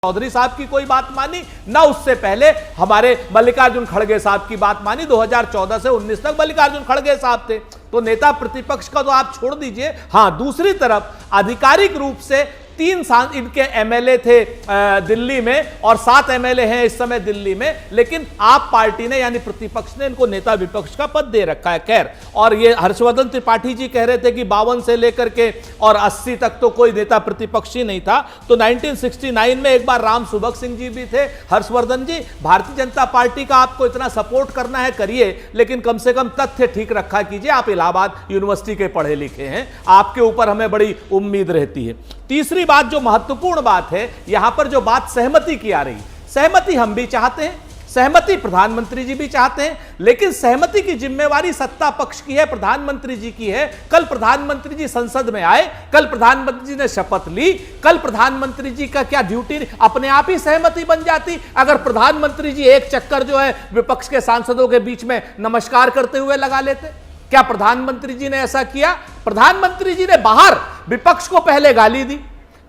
चौधरी साहब की कोई बात मानी, ना उससे पहले हमारे मल्लिकार्जुन खड़गे साहब की बात मानी। 2014 से 19 तक मल्लिकार्जुन खड़गे साहब थे, तो नेता प्रतिपक्ष का तो आप छोड़ दीजिए। हां, दूसरी तरफ आधिकारिक रूप से 3 इनके एमएलए थे दिल्ली में और 7 एमएलए हैं इस समय दिल्ली में, लेकिन आप पार्टी ने यानी प्रतिपक्ष ने इनको नेता विपक्ष का पद दे रखा है। खैर, और ये हर्षवर्धन त्रिपाठी जी कह रहे थे कि 52 से लेकर के और 80 तक तो कोई नेता प्रतिपक्ष ही नहीं था। तो 1969 में एक बार राम सुभग सिंह जी भी थे। हर्षवर्धन जी, भारतीय जनता पार्टी का आपको इतना सपोर्ट करना है करिए, लेकिन कम से कम तथ्य ठीक रखा कीजिए। आप इलाहाबाद यूनिवर्सिटी के पढ़े लिखे हैं, आपके ऊपर हमें बड़ी उम्मीद रहती है। तीसरी बात जो महत्वपूर्ण बात है, यहां पर जो बात सहमति की आ रही, सहमति हम भी चाहते हैं, सहमति प्रधानमंत्री जी भी चाहते हैं, लेकिन सहमति की जिम्मेवारी सत्ता पक्ष की है, प्रधानमंत्री जी की है। कल प्रधानमंत्री जी संसद में आए, कल प्रधानमंत्री जी ने शपथ ली, कल प्रधानमंत्री जी का क्या ड्यूटी, अपने आप ही सहमति बन जाती अगर प्रधानमंत्री जी एक चक्कर जो है विपक्ष के सांसदों के बीच में नमस्कार करते हुए लगा लेते। क्या प्रधानमंत्री जी ने ऐसा किया? प्रधानमंत्री जी ने बाहर विपक्ष को पहले गाली दी,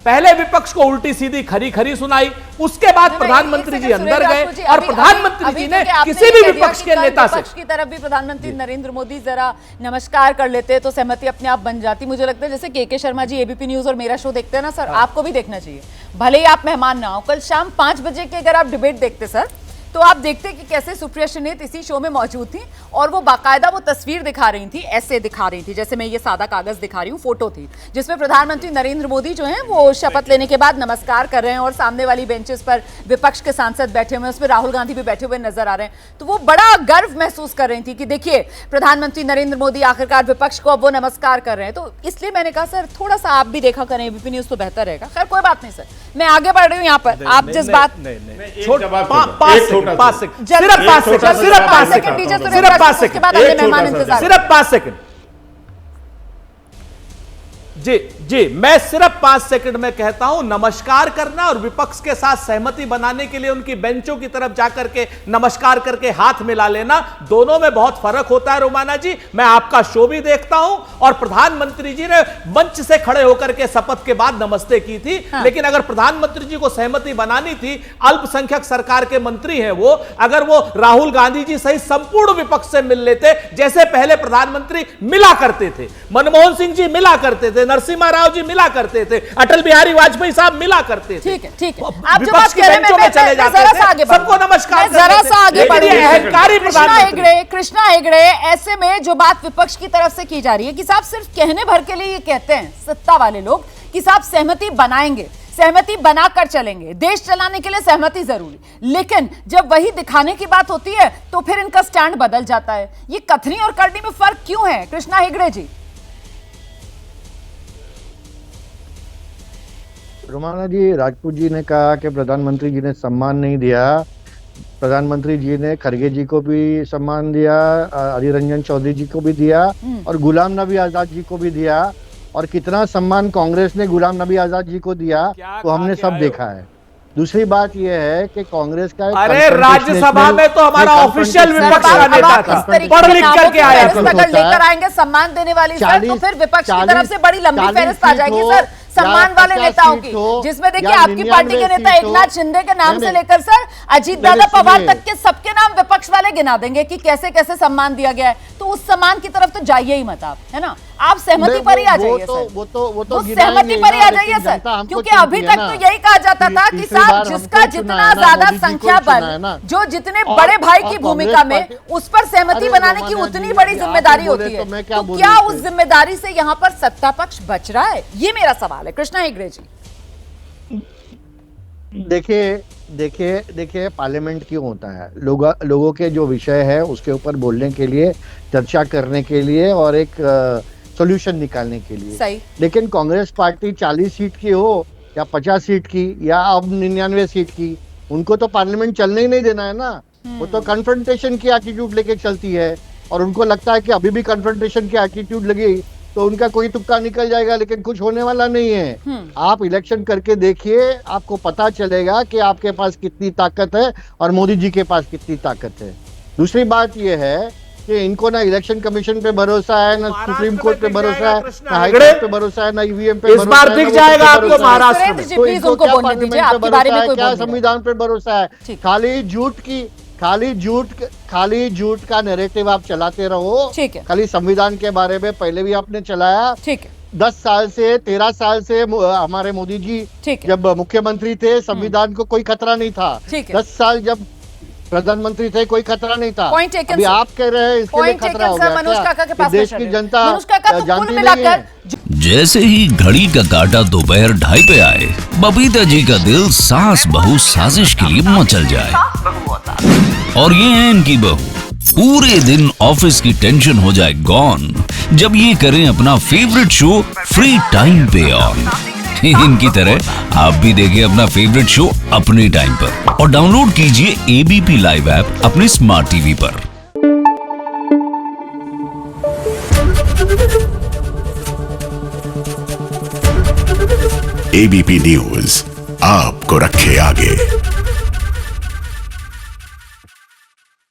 पहले विपक्ष को उल्टी सीधी खरी खरी सुनाई, उसके बाद प्रधानमंत्री जी अंदर गए और प्रधानमंत्री जी ने किसी भी विपक्ष के नेता से की तरफ भी प्रधानमंत्री नरेंद्र मोदी जरा नमस्कार कर लेते तो सहमति अपने आप बन जाती। मुझे लगता है जैसे के शर्मा जी एबीपी न्यूज और मेरा शो देखते हैं ना सर, आपको भी देखना चाहिए, भले ही आप मेहमान ना हो। कल शाम 5 बजे के अगर आप डिबेट देखते सर, तो आप देखते कि कैसे सुप्रिया श्रीनेत इसी शो में मौजूद थी और वो बाकायदा वो तस्वीर दिखा रही थी, ऐसे दिखा रही थी जैसे मैं ये सादा कागज दिखा रही हूँ, फोटो थी जिसमें प्रधानमंत्री नरेंद्र मोदी जो हैं वो शपथ लेने के बाद नमस्कार कर रहे हैं और सामने वाली बेंचेस पर विपक्ष के सांसद बैठे हुए हैं, उसमें राहुल गांधी भी बैठे हुए नजर आ रहे हैं। तो वो बड़ा गर्व महसूस कर रही थी कि देखिए प्रधानमंत्री नरेंद्र मोदी आखिरकार विपक्ष को अब वो नमस्कार कर रहे हैं। तो इसलिए मैंने कहा सर थोड़ा सा आप भी देखा करें एबीपी न्यूज तो बेहतर रहेगा। खैर कोई बात नहीं सर, मैं आगे बढ़ रही हूँ यहाँ पर। आप जिस बात सिर्फ 5 सेकंड जी, मैं सिर्फ 5 सेकंड में कहता हूं, नमस्कार करना और विपक्ष के साथ सहमति बनाने के लिए उनकी बेंचों की तरफ जाकर के नमस्कार करके हाथ मिला लेना, दोनों में बहुत फर्क होता है। रोमाना जी, मैं आपका शो भी देखता हूं और प्रधानमंत्री जी ने मंच से खड़े होकर के शपथ के बाद नमस्ते की थी। हाँ। लेकिन अगर प्रधानमंत्री जी को सहमति बनानी थी, अल्पसंख्यक सरकार के मंत्री हैं वो, अगर वो राहुल गांधी जी सहित संपूर्ण विपक्ष से मिल लेते, जैसे पहले प्रधानमंत्री मिला करते थे, मनमोहन सिंह जी मिला करते थे, नरसिम्हा राव जी मिला करते थे, अटल बिहारी वाजपेयी साहब मिला करते थे। ठीक है, ठीक है। आप जो बात कह रहे हैं मैं चले जाते थे, सबको नमस्कार, जरा सा आगे बढ़िए। अहंकारी कृष्णा हेगड़े, ऐसे में जो बात विपक्ष की तरफ से की जा रही है कि साहब सिर्फ कहने भर के लिए ये कहते हैं सत्ता वाले लोग कि साहब सहमति बनाएंगे, सहमति बनाकर चलेंगे, देश चलाने के लिए सहमति जरूरी, लेकिन जब वही दिखाने की बात होती है तो फिर इनका स्टैंड बदल जाता है। ये कथनी और करनी में फर्क क्यों है कृष्णा हेगड़े जी? रोमाना जी, राजपूत जी ने कहा कि प्रधानमंत्री जी ने सम्मान नहीं दिया। प्रधानमंत्री जी ने खड़गे जी को भी सम्मान दिया, अधीर रंजन चौधरी जी को भी दिया और गुलाम नबी आजाद जी को भी दिया। और कितना सम्मान कांग्रेस ने गुलाम नबी आजाद जी को दिया तो हमने सब देखा है। दूसरी बात यह है कि कांग्रेस का अरे राज्यसभा में तो हमारा ऑफिशियल विपक्ष का नेता था, पढ़ लिख करके आया, लेकर आएंगे सम्मान देने वाली सर, तो फिर विपक्ष की तरफ से बड़ी लंबी फहरिस्त आ जाएगी सर सम्मान वाले नेताओं की, जिसमें देखिए आपकी पार्टी के नेता एकनाथ शिंदे के नाम से लेकर सर अजीत दादा पवार तक के सबके नाम विपक्ष वाले गिना देंगे कि कैसे कैसे सम्मान दिया गया है। तो उस सम्मान की तरफ तो जाइए ही मत आप, है ना, आप सहमति पर ही आ जाइए सर, वो सहमति पर ही आ जाइए सर, क्योंकि अभी तक तो यही कहा जाता था कि साहब जिसका जितना ज्यादा संख्या बल, जो जितने बड़े भाई की भूमिका में, उस पर सहमति बनाने की उतनी बड़ी जिम्मेदारी होती है। तो क्या उस जिम्मेदारी से यहाँ पर सत्ता पक्ष बच रहा है? ये मेरा सवाल है कृष्णा हेगड़े जी। देखिए पार्लियामेंट क्यों होता है? लोगों के जो विषय है उसके ऊपर बोलने के लिए, चर्चा करने के लिए और एक सॉल्यूशन निकालने के लिए। सही। लेकिन कांग्रेस पार्टी 40 सीट की हो या 50 सीट की या अब 99 सीट की, उनको तो पार्लियामेंट चलने ही नहीं देना है ना। वो तो कन्फ्रंटेशन की एटीट्यूड लेके चलती है और उनको लगता है कि अभी भी कन्फ्रंटेशन की एटीट्यूड लगी तो उनका कोई तुक्का निकल जाएगा, लेकिन कुछ होने वाला नहीं है। आप इलेक्शन करके देखिए, आपको पता चलेगा कि आपके पास कितनी ताकत है और मोदी जी के पास कितनी ताकत है। दूसरी बात यह है कि इनको ना इलेक्शन कमीशन पे भरोसा है, ना महाराष्ट्र सुप्रीम में कोर्ट पे दिख भरोसा जाएगा है, कृष्णा ना हाई हेगड़े। कोर्ट पे भरोसा है, ना ईवीएम पे इस भरोसा बार है, दिख ना जाएगा वोटों पे आपको भरोसा है। महाराष्ट्र में। सुरेंद्र जी, तो प्लीज इनको उनको क्या बोलने दीजिए, पार्लियामेंट पे आपके बारे भरोसा में है, कोई क्या बोल दीजिए। संविधान पे भरोसा है? ठीक। खाली झूठ का नैरेटिव आप चलाते रहो। ठीक है। खाली संविधान के बारे में पहले भी आपने चलाया। ठीक है, 10 साल से 13 साल से हमारे मोदी जी ठीक है। जब मुख्यमंत्री थे, संविधान को कोई खतरा नहीं था। ठीक है। 10 साल जब प्रधानमंत्री थे, कोई खतरा नहीं था। Point taken, अभी sir. आप कह रहे हैं इसके लिए पॉइंट खतरा टेकन हो सर, गया मनोज क्या? काका के कि पास देश में की चले। जनता मनोज काका तो जानती कुल नहीं मिलाकर है। जैसे ही घड़ी का काटा दोपहर 2:30 पे आए, बबीता जी का दिल सास बहू साजिश के लिए मचल जाए। और ये है इनकी बहू, पूरे दिन ऑफिस की टेंशन हो जाए गॉन जब ये करें अपना फेवरेट शो फ्री टाइम पे ऑन। इनकी तरह आप भी देखिए अपना फेवरेट शो अपने टाइम पर और डाउनलोड कीजिए एबीपी लाइव ऐप अपने स्मार्ट टीवी पर। एबीपी न्यूज आपको रखे आगे।